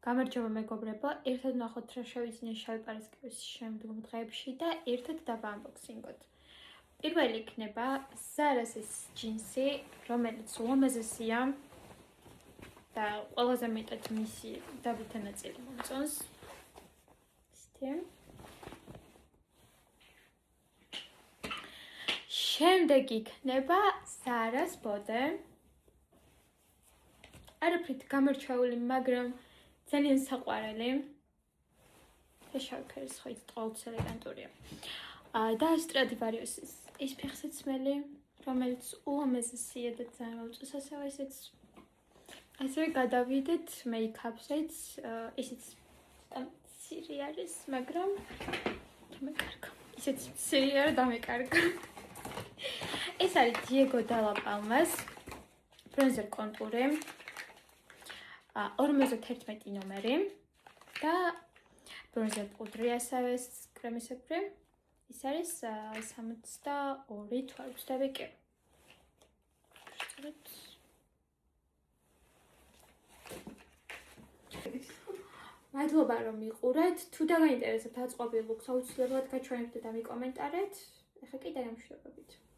გამარჯობა მეგობრებო, ერთად ვნახოთ რა შევიძინე შავი პარასკევის შემდგომ დღეებში და ერთად დავაანბოქსინგოთ. პირველი იქნება Zara's ჯინსი, რომელიც ულამაზესია და ყველაზე მეტად მისი დავითა ნაწილი მომწონს. შემდეგ იქნება Zara's ბოდე. არაფრით გამორჩეული, მაგრამ ძალიან საყვარელი. შავი ფერის ხო იცით, ყოველთვის ელეგანტურია. და Stradivarius-ის ის ფეხსაცმელი, რომელიც ულამაზესია და ძალიან მომწონს, ასევე გადავიდეთ მეიქაპზეც, ისიც მცირე არის, მაგრამ დამეკარგა. ისიც მცირე არა, დამეკარგა. ეს არის Diego Della Palmas ბრონზერ კონტური. 51 ნომერი და ბრონზერ პუდრი ასევე კრემისებრი. ის არის 62 თუ არ ვცდები კი. მადლობა რომ მიყურეთ. თუ დაგაინტერესებთ აწყობილ ლუქს, აუცილებლად გაჩვენებთ და დამიკომენტარეთ. ეხლა კიდე გამშვიდობებით.